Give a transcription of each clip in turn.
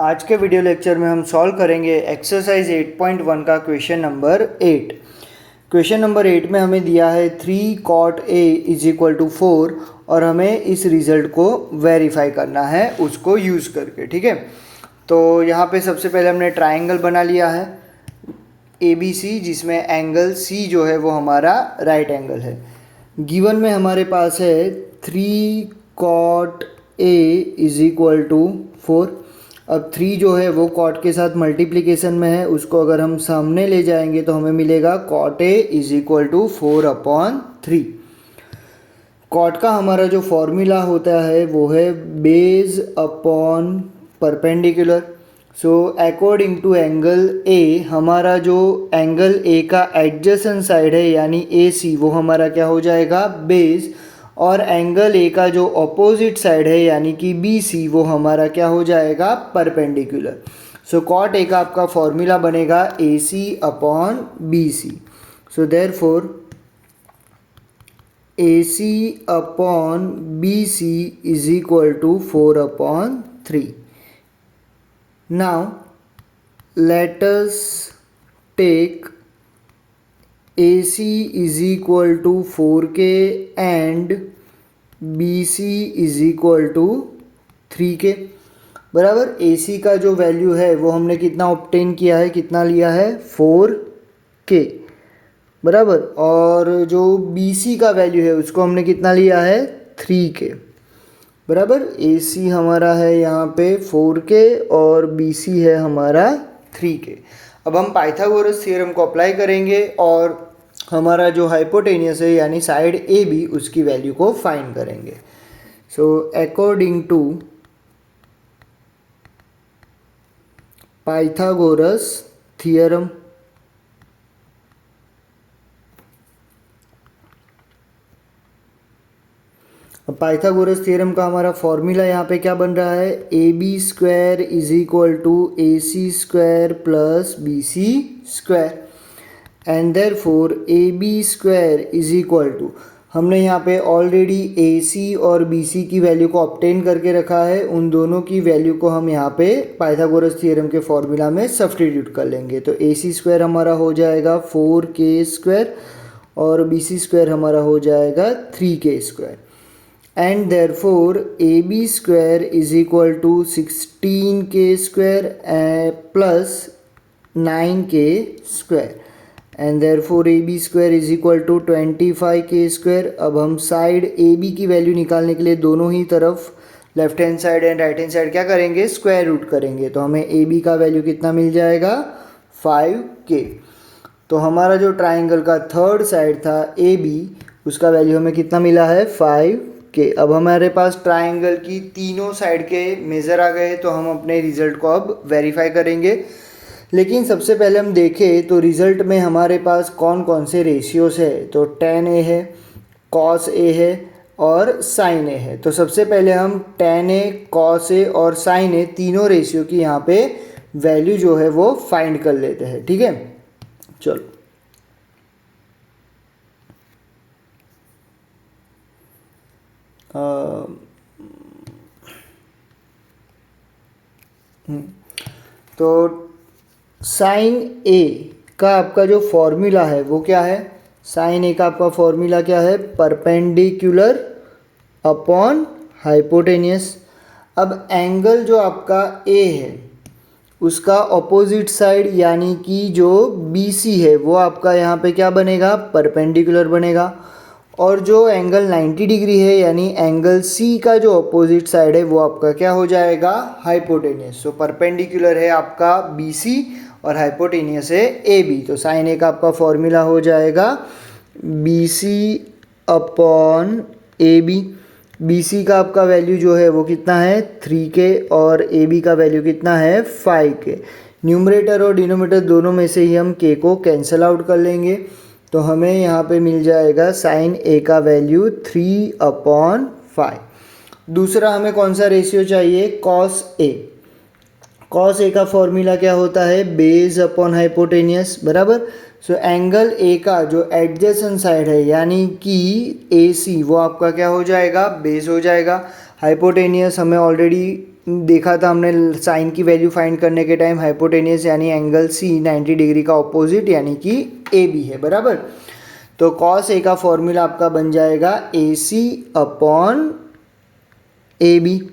आज के video lecture में हम सॉल्व करेंगे एक्सरसाइज 8.1 का क्वेश्चन नंबर 8। क्वेश्चन नंबर 8 में हमें दिया है 3 cot A is equal to 4 और हमें इस रिज़ल्ट को वेरीफाई करना है उसको यूज़ करके। ठीक है, तो यहाँ पे सबसे पहले हमने ट्राइंगल बना लिया है ABC, जिसमें एंगल C जो है वो हमारा राइट एंगल है। गिवन में हमारे पास है 3 cot A is equal to 4। अब 3 जो है वो कॉट के साथ मल्टीप्लिकेशन में है, उसको अगर हम सामने ले जाएंगे तो हमें मिलेगा cot A is equal to 4/3। Cot का हमारा जो फॉर्मूला होता है वो है base upon perpendicular. So according to angle A, हमारा जो एंगल A का एडजेसेंट साइड है यानी AC, वो हमारा क्या हो जाएगा बेस, और एंगल A का जो अपोजिट साइड है यानी कि BC, वो हमारा क्या हो जाएगा परपेंडिकुलर। सो cot A का आपका फॉर्मूला बनेगा AC upon BC। So therefore AC upon BC is equal to 4/3। Now let us take AC is equal to 4K and BC is equal to 3K। बराबर AC का जो value है वो हमने कितना ऑब्टेन किया है, कितना लिया है 4K बराबर, और जो BC का वैल्यू है उसको हमने कितना लिया है 3K बराबर। AC हमारा है यहाँ पे 4K और BC है हमारा 3K। अब हम पाइथागोरस थ्योरम को अप्लाई करेंगे और हमारा जो हाइपोटेनियस है यानी साइड AB, उसकी वैल्यू को फाइंड करेंगे। So according to Pythagoras theorem, Pythagoras theorem का हमारा फॉर्मूला यहाँ पे क्या बन रहा है, AB² is equal to AC² plus BC², and therefore AB² is equal to, हमने यहाँ पे ऑलरेडी AC और BC की वैल्यू को ऑब्टेन करके रखा है, उन दोनों की वैल्यू को हम यहाँ पे पाइथागोरस थ्योरम के फॉर्मूला में सब्स्टिट्यूट कर लेंगे। तो AC² हमारा हो जाएगा 4K² और BC² हमारा हो जाएगा 3K², and therefore AB² is equal to 16K² plus 9K², and therefore AB² is equal to 25K²। अब हम साइड AB की वैल्यू निकालने के लिए दोनों ही तरफ left hand side and right hand side क्या करेंगे, स्क्वायर रूट करेंगे। तो हमें AB का वैल्यू कितना मिल जाएगा 5K। तो हमारा जो ट्राइंगल का थर्ड साइड था AB, उसका वैल्यू हमें कितना मिला है 5K। अब हमारे पास ट्राइंगल की तीनों साइड के मेज़र आ गए, तो हम अपने रिज़ल्ट को अब वेरीफाई करेंगे। लेकिन सबसे पहले हम देखें तो रिज़ल्ट में हमारे पास कौन कौन से रेशियोज़ है, तो tan A है, cos A है और sin A है। तो सबसे पहले हम tan A, cos A और sin A तीनों रेशियो की यहाँ पे वैल्यू जो है वो फाइंड कर लेते हैं। ठीक है, चलो तो साइन A का आपका जो फॉर्मूला है वो क्या है, साइन A का आपका फॉर्मूला क्या है, परपेंडिकुलर अपॉन हाइपोटेनियस। अब एंगल जो आपका A है उसका अपोजिट साइड यानी कि जो BC है वो आपका यहाँ पे क्या बनेगा, परपेंडिकुलर बनेगा, और जो एंगल 90 डिग्री है यानी एंगल C का जो अपोजिट साइड है वो आपका क्या हो जाएगा, हाइपोटेनियस। सो परपेंडिकुलर है आपका BC और हाइपोटेनियस है AB। तो साइन A का आपका फॉर्मूला हो जाएगा BC अपॉन AB। BC का आपका वैल्यू जो है वो कितना है 3K और AB का वैल्यू कितना है 5K। न्यूमरेटर और डिनोमिनेटर दोनों में से ही हम K को कैंसिल आउट कर लेंगे, तो हमें यहाँ पे मिल जाएगा साइन A का वैल्यू 3/5। दूसरा हमें कौन सा रेशियो चाहिए, cos A। cos A का फॉर्मूला क्या होता है, बेस अपॉन हाइपोटेनियस बराबर। सो एंगल A का जो एडजेसेंट साइड है यानी कि AC, वो आपका क्या हो जाएगा, बेस हो जाएगा। हाइपोटेनियस हमें ऑलरेडी देखा था हमने साइन की वैल्यू फाइंड करने के टाइम, हाइपोटेनियस यानी एंगल सी 90 डिग्री का ऑपोजिट यानी कि ए बी है, बराबर। तो कॉस ए का फॉर्मूला आपका बन जाएगा ए सी अपॉन ए बी।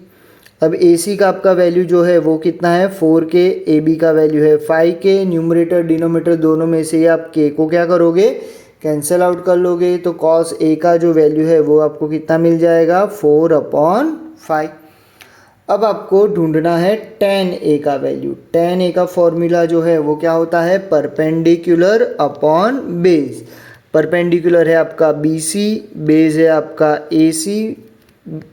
अब ए सी का आपका वैल्यू जो है वो कितना है 4k, ए बी का वैल्यू है 5k। न्यूमरेटर डिनोमिनेटर दोनों में से आप k को क्या करोगे, कैंसिल आउट कर लोगे। तो कॉस ए का जो वैल्यू है वो आपको कितना मिल जाएगा 4/5। अब आपको ढूंढना है tan ए का वैल्यू। tan ए का फॉर्मूला जो है वो क्या होता है, परपेंडिकुलर अपॉन बेस। परपेंडिकुलर है आपका बी सी, बेस है आपका ए सी।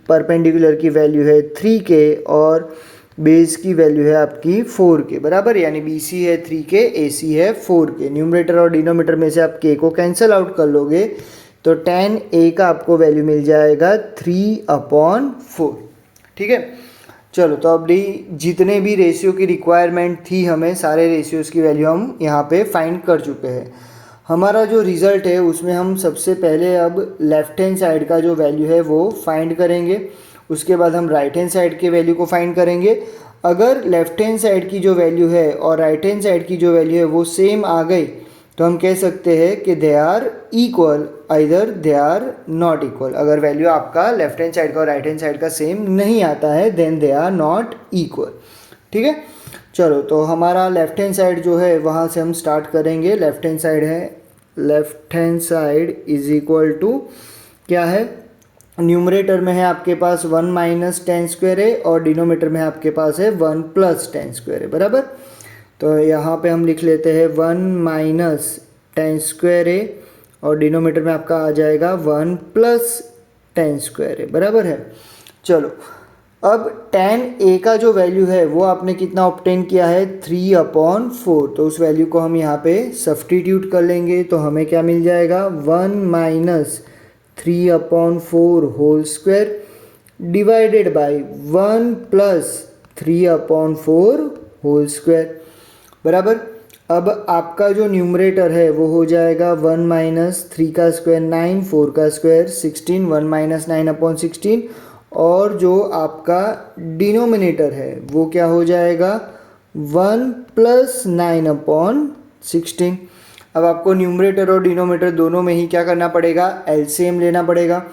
परपेंडिकुलर की वैल्यू है 3k और बेस की वैल्यू है आपकी 4k, बराबर। यानी बी सी है 3k, ए सी है 4k। न्यूमरेटर और डिनोमिनेटर में से आप k को कैंसिल आउट कर लोगे तो tan a का आपको वैल्यू मिल जाएगा 3/4। ठीक है, चलो तो अभी जितने भी रेशियो की रिक्वायरमेंट थी हमें, सारे रेशियोज़ की वैल्यू हम यहाँ पे फाइंड कर चुके हैं। हमारा जो रिज़ल्ट है उसमें हम सबसे पहले अब लेफ़्ट हैंड साइड का जो वैल्यू है वो फाइंड करेंगे, उसके बाद हम राइट हैंड साइड के वैल्यू को फाइंड करेंगे। अगर लेफ़्ट हैंड साइड की जो वैल्यू है और राइट हैंड साइड की जो वैल्यू है वो सेम आ गई तो हम कह सकते हैं कि they are equal, either they are not equal. अगर वैल्यू आपका लेफ्ट हैंड साइड का और राइट हैंड साइड का सेम नहीं आता है then they are not equal. ठीक है, चलो तो हमारा लेफ्ट हैंड साइड जो है वहाँ से हम स्टार्ट करेंगे। लेफ्ट हैंड साइड है, left hand side is equal to क्या है, न्यूमरेटर में है आपके पास 1 - tan² है और डिनोमिनेटर में आपके पास है 1 + tan² है, बराबर। तो यहाँ पे हम लिख लेते हैं 1 - tan² है और डिनोमिनेटर में आपका आ जाएगा 1 + tan² है, बराबर है। चलो अब tan a का जो वैल्यू है वो आपने कितना ऑब्टेन किया है 3/4। तो उस वैल्यू को हम यहाँ पे सब्सटीट्यूट कर लेंगे तो हमें क्या मिल जाएगा 1 - 3/4 whole square divided by 1 + 3/4 whole square, बराबर। अब आपका जो न्यूमरेटर है वो हो जाएगा 1 - 3 का स्क्वायर 9, 4 का स्क्वायर 16, 1 - 9/16। और जो आपका डिनोमिनेटर है वो क्या हो जाएगा 1 + 9/16। अब आपको न्यूमरेटर और डिनोमिनेटर दोनों में ही क्या करना पड़ेगा, एलसीएम लेना पड़ेगा।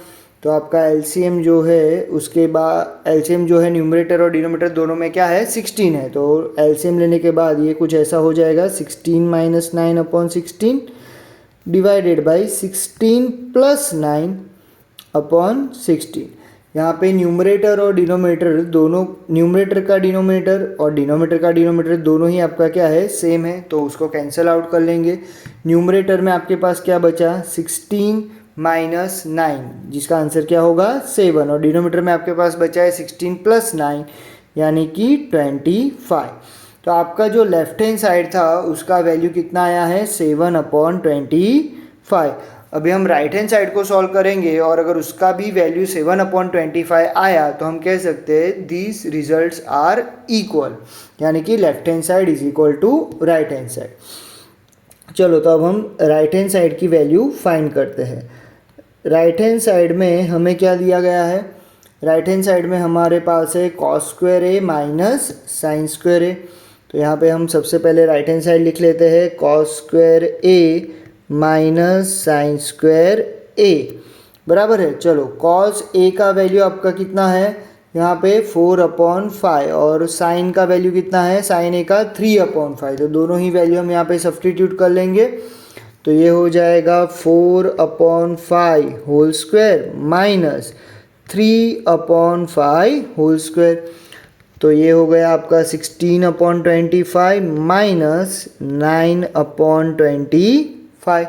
तो आपका एलसीएम जो है उसके बाद एलसीएम जो है न्यूमरेटर और डिनोमिनेटर दोनों में क्या है 16 है। तो एलसीएम लेने के बाद ये कुछ ऐसा हो जाएगा 16 - 9/16 डिवाइडेड बाई 16 + 9/16। यहाँ पे न्यूमरेटर और डिनोमिनेटर दोनों, न्यूमरेटर का डिनोमिनेटर और डिनोमिनेटर का डिनोमिनेटर दोनों ही आपका क्या है सेम है, तो उसको कैंसिल आउट कर लेंगे। न्यूमरेटर में आपके पास क्या बचा 16 - 9 जिसका आंसर क्या होगा 7, और डिनोमिनेटर में आपके पास बचा है 16 + 9 यानी कि 25। तो आपका जो लेफ्ट हैंड साइड था उसका वैल्यू कितना आया है 7/25। अभी हम राइट हैंड साइड को सॉल्व करेंगे और अगर उसका भी वैल्यू 7/25 आया तो हम कह सकते हैं दीज रिजल्ट्स आर इक्वल, यानी कि left hand side is equal to right hand side. चलो तो अब हम राइट हैंड साइड की वैल्यू फाइंड करते हैं। राइट हैंड साइड में हमें क्या दिया गया है, राइट हैंड साइड में हमारे पास है cos² a minus sin² a। तो यहाँ पे हम सबसे पहले राइट हैंड साइड लिख लेते हैं cos² a minus sin² a, बराबर है। चलो cos a का वैल्यू आपका कितना है यहाँ पे 4/5 और sin का वैल्यू कितना है sin a का 3/5। तो दोनों ही वैल्यू हम यहाँ पे सब्सटीट्यूट कर लेंगे तो ये हो जाएगा 4/5 whole square minus 3/5 whole square. तो ये हो गया आपका 16/25 माइनस 9/25।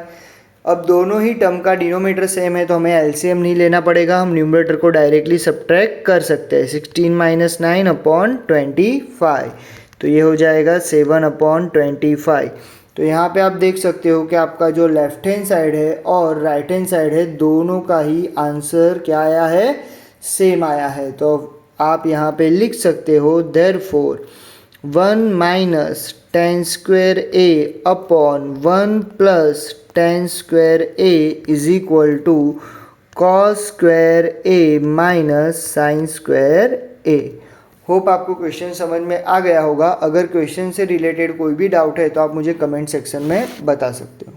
अब दोनों ही टर्म का डिनोमिनेटर सेम है तो हमें एलसीएम नहीं लेना पड़ेगा, हम न्यूमरेटर को डायरेक्टली सब्ट्रैक्ट कर सकते हैं। 16 - 9/25 तो ये हो जाएगा 7/25। तो यहाँ पे आप देख सकते हो कि आपका जो लेफ्ट हैंड साइड है और राइट हैंड साइड है दोनों का ही आंसर क्या आया है सेम आया है। तो आप यहाँ पे लिख सकते हो therefore 1 - tan² a upon 1 + tan² a is equal to cos² a minus sin² a। Hope आपको क्वेश्चन समझ में आ गया होगा। अगर क्वेश्चन से रिलेटेड कोई भी डाउट है तो आप मुझे कमेंट सेक्शन में बता सकते हो।